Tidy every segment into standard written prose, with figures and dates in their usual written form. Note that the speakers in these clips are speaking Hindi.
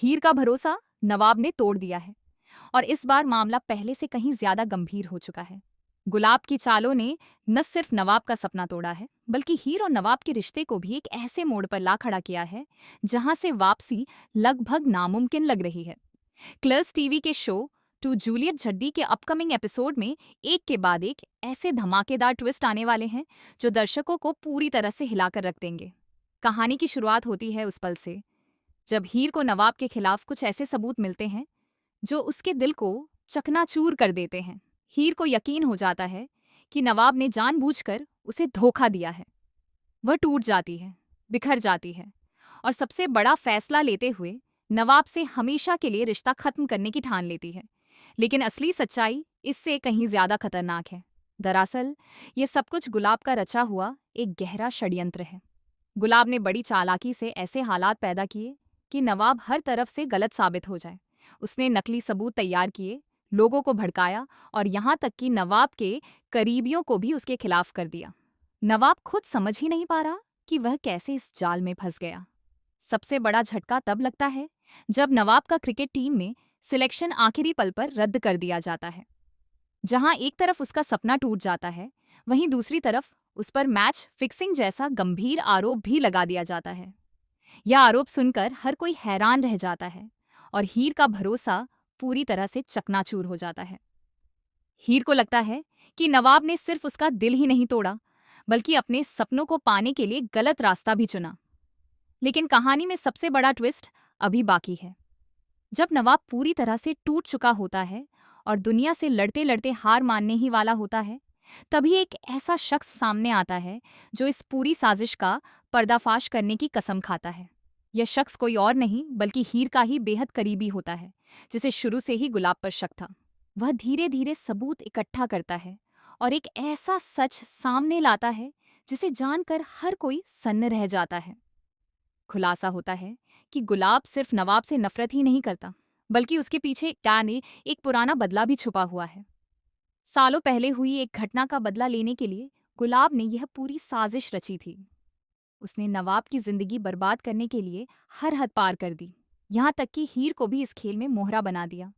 हीर का भरोसा नवाब ने तोड़ दिया है और इस बार मामला पहले से कहीं ज्यादा गंभीर हो चुका है। गुलाब की चालों ने न सिर्फ नवाब का सपना तोड़ा है, बल्कि हीर और नवाब के रिश्ते को भी एक ऐसे मोड़ पर ला खड़ा किया है जहां से वापसी लगभग नामुमकिन लग रही है। क्लर्स टीवी के शो टू जूलियट झड्डी के अपकमिंग एपिसोड में एक के बाद एक ऐसे धमाकेदार ट्विस्ट आने वाले हैं जो दर्शकों को पूरी तरह से हिलाकर रख देंगे। कहानी की शुरुआत होती है उस पल से जब हीर को नवाब के खिलाफ कुछ ऐसे सबूत मिलते हैं जो उसके दिल को चकनाचूर कर देते हैं। हीर को यकीन हो जाता है कि नवाब ने जानबूझकर उसे धोखा दिया है। वह टूट जाती है, बिखर जाती है और सबसे बड़ा फैसला लेते हुए नवाब से हमेशा के लिए रिश्ता खत्म करने की ठान लेती है। लेकिन असली सच्चाई इससे कहीं ज्यादा खतरनाक है। दरअसल ये सब कुछ गुलाब का रचा हुआ एक गहरा षड्यंत्र है। गुलाब ने बड़ी चालाकी से ऐसे हालात पैदा किए कि नवाब हर तरफ से गलत साबित हो जाए। उसने नकली सबूत तैयार किए, लोगों को भड़काया और यहाँ तक कि नवाब के करीबियों को भी उसके खिलाफ कर दिया। नवाब खुद समझ ही नहीं पा रहा कि वह कैसे इस जाल में फंस गया। सबसे बड़ा झटका तब लगता है जब नवाब का क्रिकेट टीम में सिलेक्शन आखिरी पल पर रद्द कर दिया जाता है। जहां एक तरफ उसका सपना टूट जाता है, वहीं दूसरी तरफ उस पर मैच फिक्सिंग जैसा गंभीर आरोप भी लगा दिया जाता है। यह आरोप सुनकर हर कोई हैरान रह जाता है और हीर का भरोसा पूरी तरह से चकनाचूर हो जाता है। हीर को लगता है कि नवाब ने सिर्फ उसका दिल ही नहीं तोड़ा, बल्कि अपने सपनों को पाने के लिए गलत रास्ता भी चुना। लेकिन कहानी में सबसे बड़ा ट्विस्ट अभी बाकी है। जब नवाब पूरी तरह से टूट चुका होता है और दुनिया से लड़ते लड़ते हार मानने ही वाला होता है, तभी एक ऐसा शख्स सामने आता है जो इस पूरी साजिश का पर्दाफाश करने की कसम खाता है। यह शख्स कोई और नहीं बल्कि हीर का ही बेहद करीबी होता है, जिसे शुरू से ही गुलाब पर शक था। वह धीरे धीरे सबूत इकट्ठा करता है और एक ऐसा सच सामने लाता है जिसे जानकर हर कोई सन्न रह जाता है। खुलासा होता है कि गुलाब सिर्फ नवाब से नफरत ही नहीं करता, बल्कि उसके पीछे क्या ने एक पुराना बदला भी छुपा हुआ है। सालों पहले हुई एक घटना का बदला लेने के लिए गुलाब ने यह पूरी साजिश रची थी। उसने नवाब की जिंदगी बर्बाद करने के लिए हर हद पार कर दी, यहाँ तक कि हीर को भी इस खेल में मोहरा बना दिया।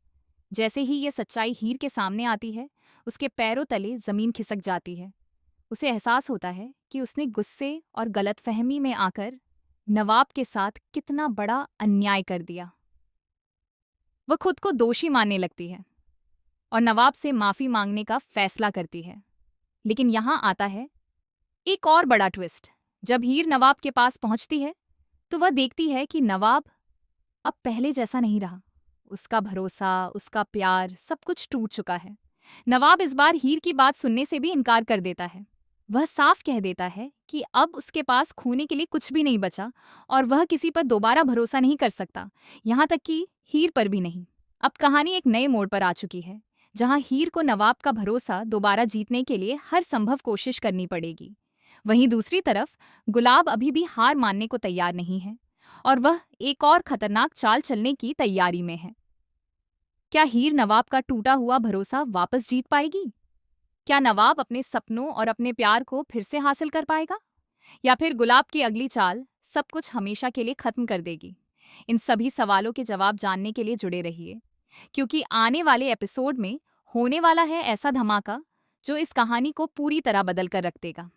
जैसे ही यह सच्चाई हीर के सामने आती है, उसके पैरों तले जमीन खिसक जाती है। उसे एहसास होता है कि उसने गुस्से और गलतफहमी में आकर नवाब के साथ कितना बड़ा अन्याय कर दिया। वह खुद को दोषी मानने लगती है और नवाब से माफी मांगने का फैसला करती है। लेकिन यहां आता है एक और बड़ा ट्विस्ट। जब हीर नवाब के पास पहुंचती है तो वह देखती है कि नवाब अब पहले जैसा नहीं रहा। उसका भरोसा, उसका प्यार, सब कुछ टूट चुका है। नवाब इस बार हीर की बात सुनने से भी इनकार कर देता है। वह साफ कह देता है कि अब उसके पास खोने के लिए कुछ भी नहीं बचा और वह किसी पर दोबारा भरोसा नहीं कर सकता, यहाँ तक कि हीर पर भी नहीं। अब कहानी एक नए मोड़ पर आ चुकी है, जहाँ हीर को नवाब का भरोसा दोबारा जीतने के लिए हर संभव कोशिश करनी पड़ेगी। वहीं दूसरी तरफ गुलाब अभी भी हार मानने को तैयार नहीं है और वह एक और खतरनाक चाल चलने की तैयारी में है। क्या हीर नवाब का टूटा हुआ भरोसा वापस जीत पाएगी? क्या नवाब अपने सपनों और अपने प्यार को फिर से हासिल कर पाएगा, या फिर गुलाब की अगली चाल सब कुछ हमेशा के लिए खत्म कर देगी? इन सभी सवालों के जवाब जानने के लिए जुड़े रहिए, क्योंकि आने वाले एपिसोड में होने वाला है ऐसा धमाका जो इस कहानी को पूरी तरह बदल कर रख देगा।